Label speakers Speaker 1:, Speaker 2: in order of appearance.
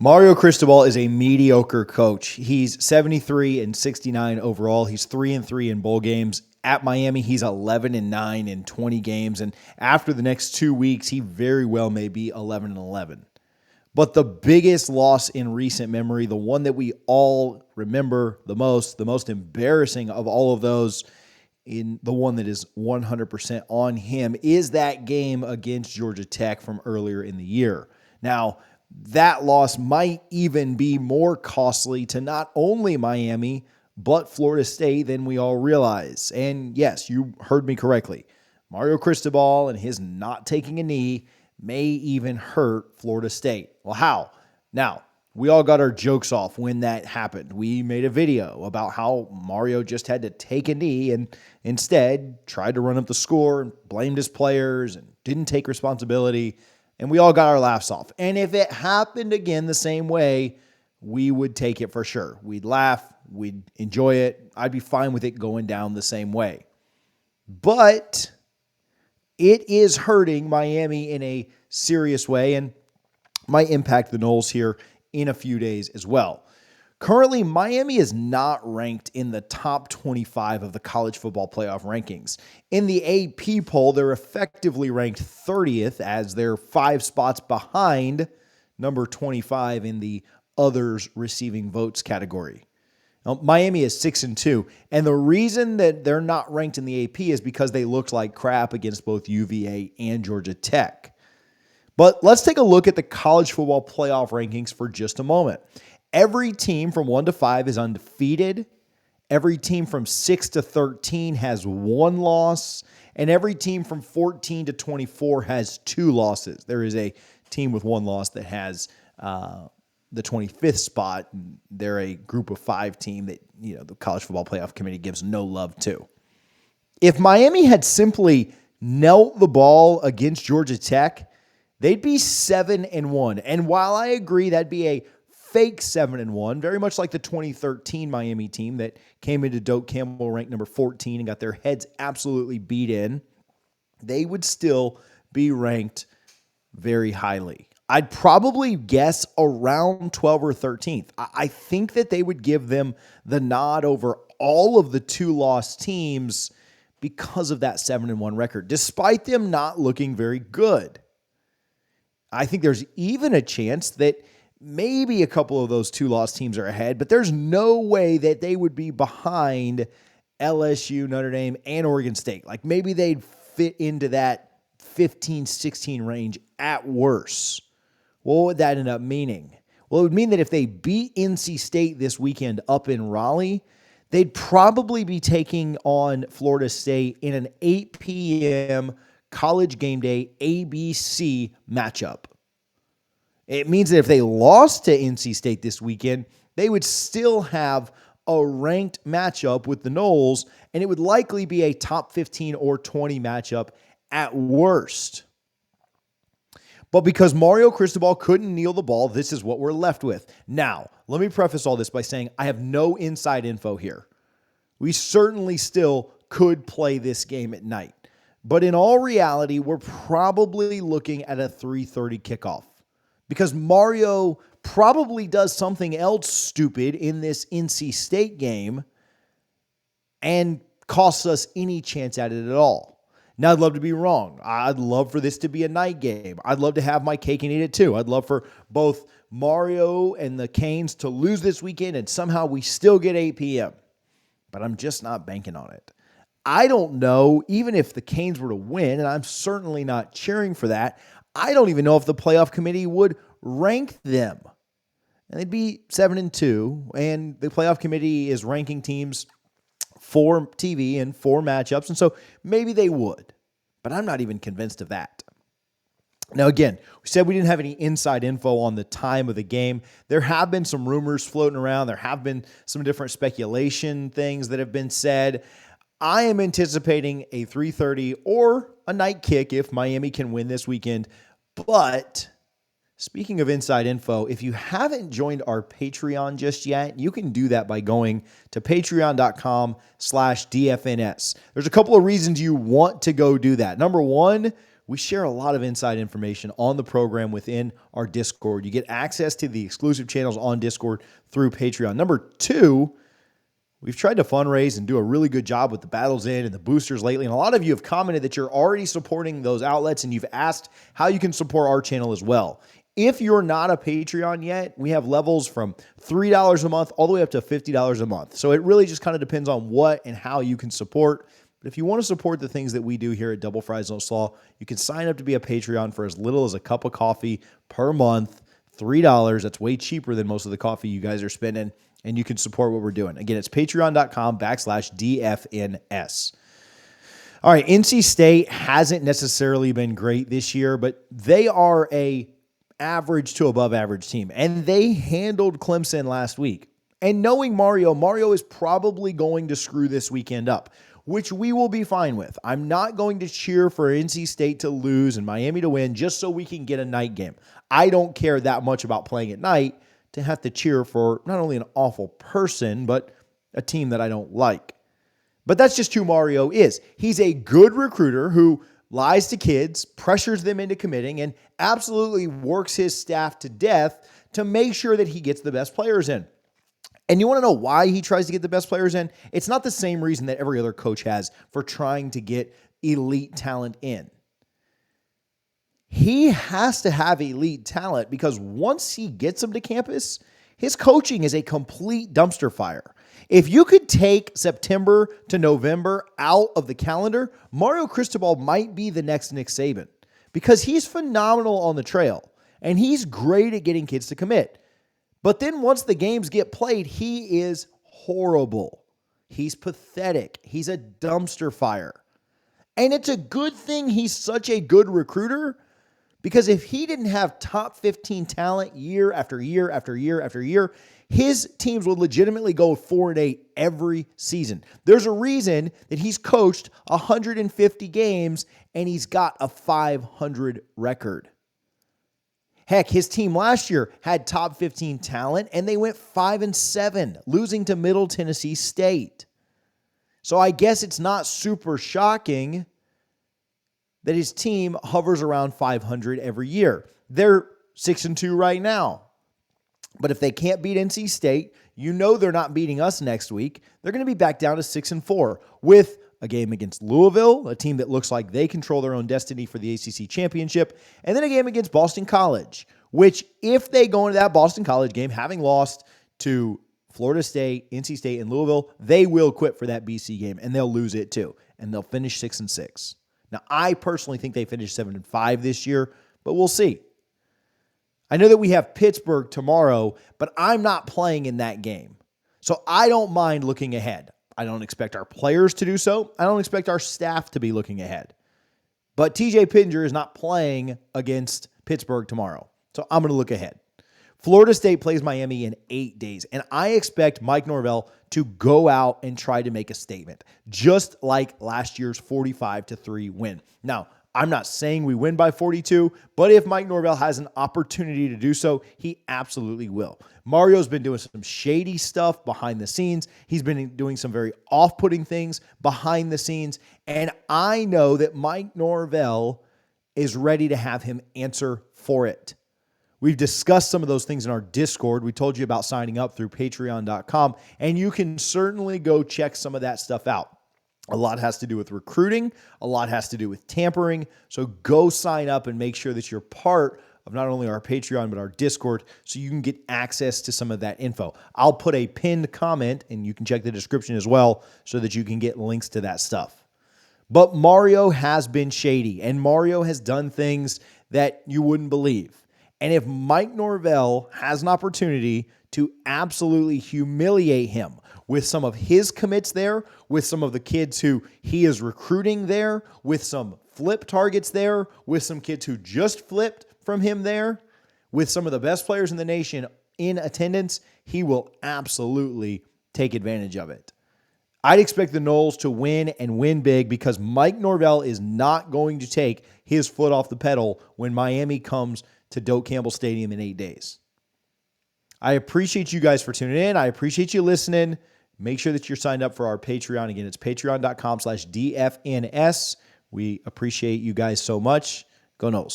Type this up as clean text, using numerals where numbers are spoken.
Speaker 1: Mario Cristobal is a mediocre coach. He's 73 and 69 overall. He's 3-3 in bowl games. At Miami, he's 11-9 in 20 games. And after the next 2 weeks, he very well may be 11-11. But the biggest loss in recent memory, the one that we all remember the most embarrassing of all of those, in the one that is 100% on him, is that game against Georgia Tech from earlier in the year. Now, that loss might even be more costly to not only Miami, but Florida State than we all realize. And yes, you heard me correctly. Mario Cristobal and his not taking a knee may even hurt Florida State. Well, how? Now, we all got our jokes off when that happened. We made a video about how Mario just had to take a knee and instead tried to run up the score and blamed his players and didn't take responsibility. And we all got our laughs off. And if it happened again the same way, we would take it for sure. We'd laugh. We'd enjoy it. I'd be fine with it going down the same way. But it is hurting Miami in a serious way and might impact the Noles here in a few days as well. Currently, Miami is not ranked in the top 25 of the college football playoff rankings. In the AP poll, they're effectively ranked 30th as they're 5 spots behind number 25 in the others receiving votes category. Now, Miami is 6-2, and the reason that they're not ranked in the AP is because they looked like crap against both UVA and Georgia Tech. But let's take a look at the college football playoff rankings for just a moment. Every team from 1 to 5 is undefeated. Every team from 6 to 13 has 1 loss. And every team from 14 to 24 has 2 losses. There is a team with 1 loss that has the 25th spot. They're a group of 5 team that, the College Football Playoff Committee gives no love to. If Miami had simply knelt the ball against Georgia Tech, they'd be 7-1. And while I agree that'd be a fake 7-1, very much like the 2013 Miami team that came into Doak Campbell ranked number 14 and got their heads absolutely beat in, they would still be ranked very highly. I'd probably guess around 12 or 13th. I think that they would give them the nod over all of the 2-loss teams because of that 7-1 record, despite them not looking very good. I think there's even a chance that maybe a couple of those 2-loss teams are ahead, but there's no way that they would be behind LSU, Notre Dame, and Oregon State. Like maybe they'd fit into that 15-16 range at worst. What would that end up meaning? Well, it would mean that if they beat NC State this weekend up in Raleigh, they'd probably be taking on Florida State in an 8 p.m. College Game Day ABC matchup. It means that if they lost to NC State this weekend, they would still have a ranked matchup with the Noles, and it would likely be a top 15 or 20 matchup at worst. But because Mario Cristobal couldn't kneel the ball, this is what we're left with. Now, let me preface all this by saying I have no inside info here. We certainly still could play this game at night. But in all reality, we're probably looking at a 3:30 kickoff. Because Mario probably does something else stupid in this NC State game and costs us any chance at it at all. Now, I'd love to be wrong. I'd love for this to be a night game. I'd love to have my cake and eat it too. I'd love for both Mario and the Canes to lose this weekend and somehow we still get 8 p.m. But I'm just not banking on it. I don't know, even if the Canes were to win, and I'm certainly not cheering for that, I don't even know if the playoff committee would rank them. And they'd be 7-2, and the playoff committee is ranking teams for TV and for matchups, and so maybe they would. But I'm not even convinced of that. Now, again, we said we didn't have any inside info on the time of the game. There have been some rumors floating around. There have been some different speculation things that have been said. I am anticipating a 3:30 or a night kick if Miami can win this weekend. But speaking of inside info, if you haven't joined our Patreon just yet, you can do that by going to patreon.com/DFNS. There's a couple of reasons you want to go do that. Number one, we share a lot of inside information on the program within our Discord. You get access to the exclusive channels on Discord through Patreon. Number two, we've tried to fundraise and do a really good job with the Battles In and the boosters lately. And a lot of you have commented that you're already supporting those outlets, and you've asked how you can support our channel as well. If you're not a Patreon yet, we have levels from $3 a month all the way up to $50 a month. So it really just kind of depends on what and how you can support. But if you want to support the things that we do here at Double Fries No Slaw, you can sign up to be a Patreon for as little as a cup of coffee per month, $3. That's way cheaper than most of the coffee you guys are spending. And you can support what we're doing. Again, it's patreon.com/DFNS. All right, NC State hasn't necessarily been great this year, but they are a average to above average team. And they handled Clemson last week. And knowing Mario is probably going to screw this weekend up, which we will be fine with. I'm not going to cheer for NC State to lose and Miami to win just so we can get a night game. I don't care that much about playing at night to have to cheer for not only an awful person, but a team that I don't like. But that's just who Mario is. He's a good recruiter who lies to kids, pressures them into committing, and absolutely works his staff to death to make sure that he gets the best players in. And you want to know why he tries to get the best players in? It's not the same reason that every other coach has for trying to get elite talent in. He has to have elite talent because once he gets them to campus, his coaching is a complete dumpster fire. If you could take September to November out of the calendar, Mario Cristobal might be the next Nick Saban because he's phenomenal on the trail and he's great at getting kids to commit. But then once the games get played, he is horrible. He's pathetic. He's a dumpster fire. And it's a good thing he's such a good recruiter, because if he didn't have top 15 talent year after year after year after year, his teams would legitimately go 4-8 every season. There's a reason that he's coached 150 games and he's got a 500 record. Heck, his team last year had top 15 talent and they went 5-7, losing to Middle Tennessee State. So I guess it's not super shocking that his team hovers around 500 every year. They're 6-2 right now. But if they can't beat NC State, you know they're not beating us next week. They're going to be back down to 6-4 with a game against Louisville, a team that looks like they control their own destiny for the ACC championship, and then a game against Boston College, which if they go into that Boston College game, having lost to Florida State, NC State, and Louisville, they will quit for that BC game, and they'll lose it too, and they'll finish 6-6. Now, I personally think they finish 7-5 this year, but we'll see. I know that we have Pittsburgh tomorrow, but I'm not playing in that game. So I don't mind looking ahead. I don't expect our players to do so. I don't expect our staff to be looking ahead. But TJ Pittenger is not playing against Pittsburgh tomorrow. So I'm going to look ahead. Florida State plays Miami in 8 days, and I expect Mike Norvell to go out and try to make a statement, just like last year's 45-3 win. Now, I'm not saying we win by 42, but if Mike Norvell has an opportunity to do so, he absolutely will. Mario's been doing some shady stuff behind the scenes. He's been doing some very off-putting things behind the scenes, and I know that Mike Norvell is ready to have him answer for it. We've discussed some of those things in our Discord. We told you about signing up through patreon.com, and you can certainly go check some of that stuff out. A lot has to do with recruiting. A lot has to do with tampering. So go sign up and make sure that you're part of not only our Patreon, but our Discord so you can get access to some of that info. I'll put a pinned comment, and you can check the description as well so that you can get links to that stuff. But Mario has been shady, and Mario has done things that you wouldn't believe. And if Mike Norvell has an opportunity to absolutely humiliate him with some of his commits there, with some of the kids who he is recruiting there, with some flip targets there, with some kids who just flipped from him there, with some of the best players in the nation in attendance, he will absolutely take advantage of it. I'd expect the Noles to win and win big because Mike Norvell is not going to take his foot off the pedal when Miami comes to Doak Campbell Stadium in 8 days. I appreciate you guys for tuning in. I appreciate you listening. Make sure that you're signed up for our Patreon. Again, it's patreon.com/DFNS. We appreciate you guys so much. Go Noles.